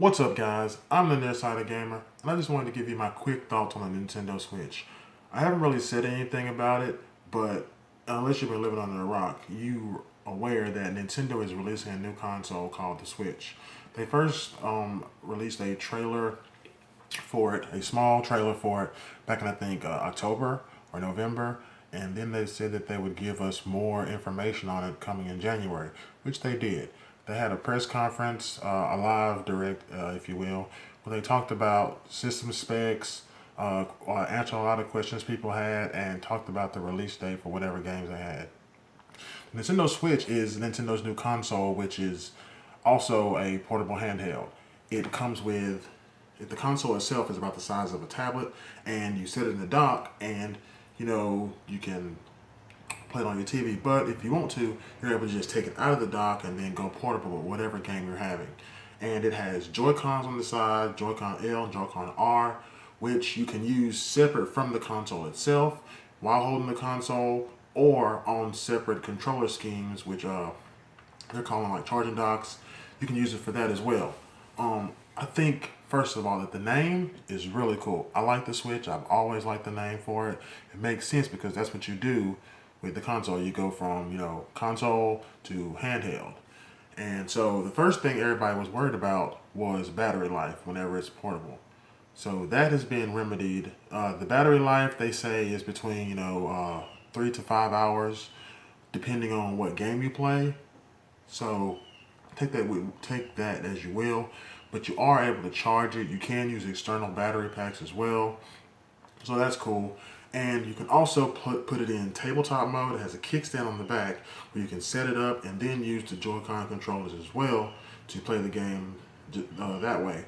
What's up, guys? I'm the Nearsighted Gamer, and I just wanted to give you my quick thoughts on the Nintendo Switch. I haven't really said anything about it, but unless you've been living under a rock, you are aware that Nintendo is releasing a new console called the Switch. They first released a trailer for it, a small trailer for it, back in I think October or November, and then they said that they would give us more information on it coming in January, which they did. They had a press conference, a live direct, if you will, where they talked about system specs, answered a lot of questions people had, and talked about the release date for whatever games they had. Nintendo Switch is Nintendo's new console, which is also a portable handheld. It comes with the console itself is about the size of a tablet, and you set it in the dock, and you can play it on your TV. But if you want to, you're able to just take it out of the dock and then go portable with whatever game you're having. And it has Joy Cons on the side, Joy-Con L, Joy-Con R, which you can use separate from the console itself while holding the console, or on separate controller schemes, which they're calling like charging docks. You can use it for that as well. I think first of all that the name is really cool. I like the Switch. I've always liked the name for it. It makes sense because that's what you do with the console. You go from console to handheld. And so the first thing everybody was worried about was battery life whenever it's portable. So that has been remedied. The battery life, they say, is between 3 to 5 hours, depending on what game you play. So take that as you will, but you are able to charge it. You can use external battery packs as well, so that's cool. And you can also put it in tabletop mode. It has a kickstand on the back where you can set it up and then use the Joy-Con controllers as well to play the game that way.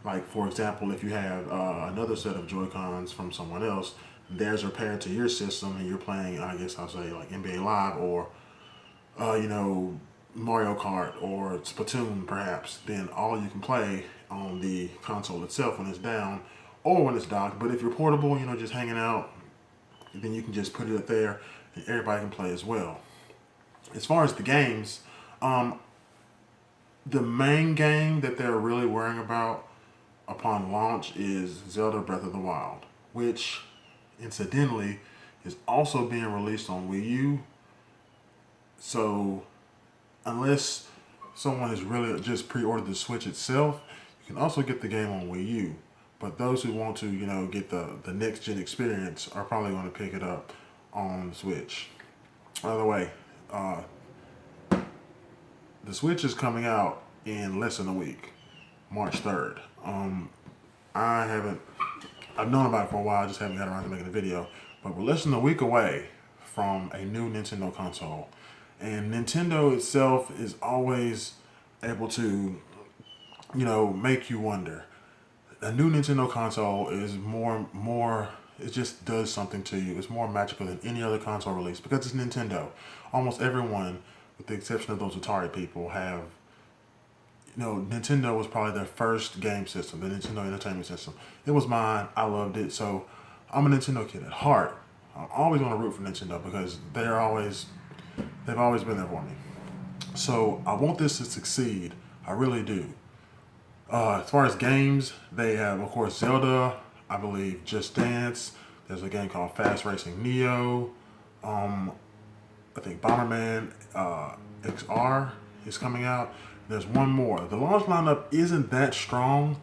Like, for example, if you have another set of Joy-Cons from someone else, theirs are paired to your system and you're playing, I guess I'll say, like NBA Live or Mario Kart or Splatoon perhaps, then all you can play on the console itself when it's down or when it's docked. But if you're portable, just hanging out, then you can just put it up there and everybody can play as well. As far as the games, the main game that they're really worrying about upon launch is Zelda Breath of the Wild, which incidentally is also being released on Wii U. So unless someone has really just pre-ordered the Switch itself, you can also get the game on Wii U. But those who want to, get the next gen experience are probably going to pick it up on the Switch. By the way, the Switch is coming out in less than a week, March 3rd. I've known about it for a while, I just haven't got around to making a video. But we're less than a week away from a new Nintendo console. And Nintendo itself is always able to, make you wonder. A new Nintendo console is more, it just does something to you. It's more magical than any other console release because it's Nintendo. Almost everyone, with the exception of those Atari people, have, Nintendo was probably their first game system, the Nintendo Entertainment System. It was mine. I loved it. So I'm a Nintendo kid at heart. I always want to root for Nintendo because they've always been there for me. So I want this to succeed. I really do. As far as games, they have, of course, Zelda, I believe Just Dance. There's a game called Fast Racing Neo. I think Bomberman XR is coming out. There's one more. The launch lineup isn't that strong.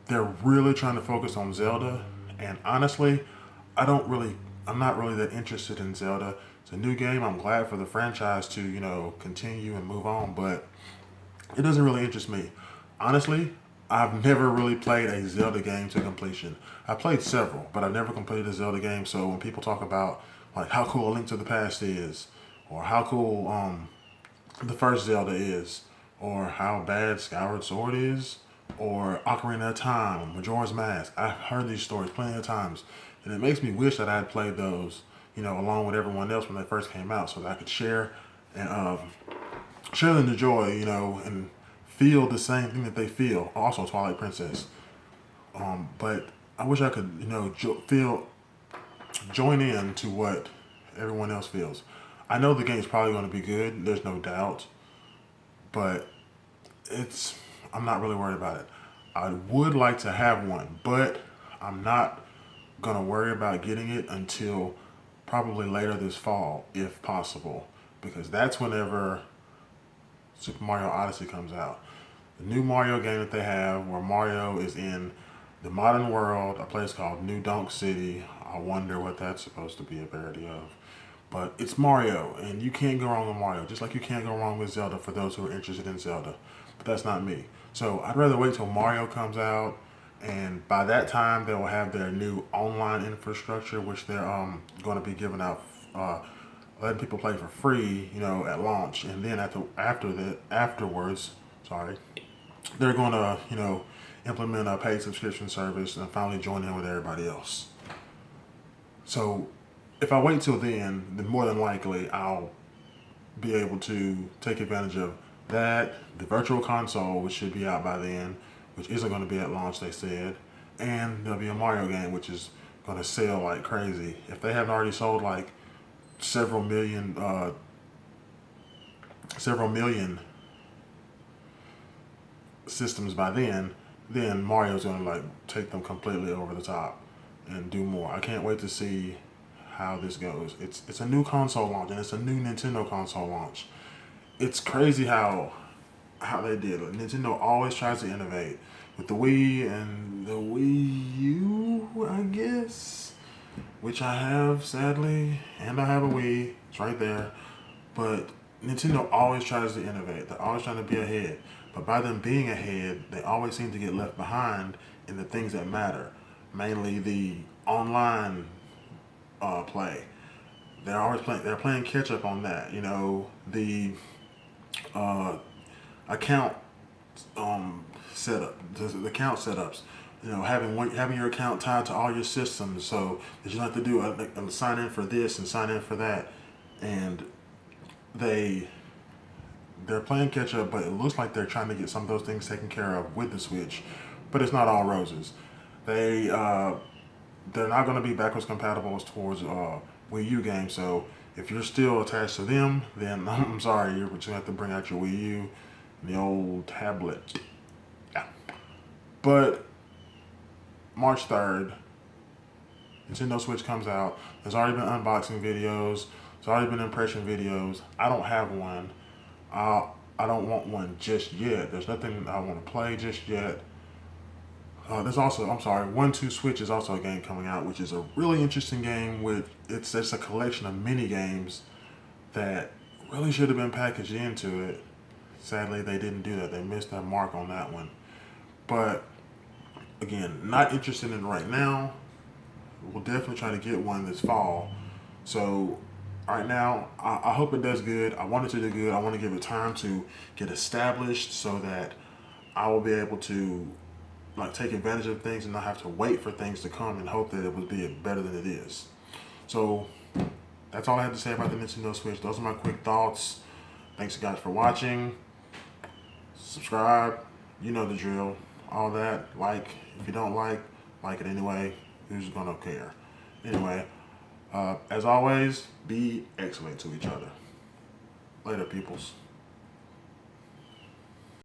They're really trying to focus on Zelda. And honestly, I'm not really that interested in Zelda. It's a new game. I'm glad for the franchise to, continue and move on, but it doesn't really interest me. Honestly, I've never really played a Zelda game to completion. I played several, but I've never completed a Zelda game. So when people talk about like how cool A Link to the Past is, or how cool the first Zelda is, or how bad Skyward Sword is, or Ocarina of Time, Majora's Mask, I've heard these stories plenty of times, and it makes me wish that I had played those, along with everyone else when they first came out, so that I could share and share in the joy, and feel the same thing that they feel. Also, Twilight Princess. But I wish I could, join in to what everyone else feels. I know the game's probably going to be good. There's no doubt, but I'm not really worried about it. I would like to have one, but I'm not gonna worry about getting it until probably later this fall, if possible, because that's whenever Super Mario Odyssey comes out. The new Mario game that they have, where Mario is in the modern world, a place called New Donk City. I wonder what that's supposed to be a parody of. But it's Mario, and you can't go wrong with Mario, just like you can't go wrong with Zelda for those who are interested in Zelda. But that's not me. So I'd rather wait till Mario comes out, and by that time they will have their new online infrastructure, which they're going to be giving out, letting people play for free, at launch, and then afterwards, sorry, they're going to implement a paid subscription service and finally join in with everybody else. So if I wait till then more than likely I'll be able to take advantage of that, the virtual console, which should be out by then, which isn't going to be at launch, they said, and there'll be a Mario game, which is going to sell like crazy. If they haven't already sold like several million systems by then Mario's gonna like take them completely over the top and do more. I can't wait to see how this goes. It's a new console launch, and it's a new Nintendo console launch. It's crazy how they did it. Nintendo always tries to innovate with the Wii and the Wii U, I guess, which I have sadly, and I have a Wii. It's right there, but Nintendo always tries to innovate. They're always trying to be ahead. But by them being ahead, they always seem to get left behind in the things that matter, mainly the online play. They're playing catch up on that. The uh, account setup, the account setups. Having your account tied to all your systems, so that you don't have to do a sign in for this and sign in for that, and they're playing catch up, but it looks like they're trying to get some of those things taken care of with the Switch. But it's not all roses. They're not going to be backwards compatible towards Wii U games. So if you're still attached to them, then I'm sorry, you're just going to have to bring out your Wii U and the old tablet. Yeah. But March 3rd, Nintendo Switch comes out. There's already been unboxing videos. There's already been impression videos. I don't have one. I don't want one just yet. There's nothing I want to play just yet. There's also, 1-2 Switch is also a game coming out, which is a really interesting game. It's a collection of mini games that really should have been packaged into it. Sadly, they didn't do that. They missed their mark on that one. But again, not interested in it right now. We'll definitely try to get one this fall. So right now, I hope it does good. I want it to do good. I want to give it time to get established so that I will be able to take advantage of things and not have to wait for things to come and hope that it will be better than it is. So that's all I have to say about the Nintendo Switch. Those are my quick thoughts. Thanks guys for watching. Subscribe. You know the drill. All that. If you don't like it anyway. Who's gonna care? Anyway, as always, be excellent to each other. Later, peoples.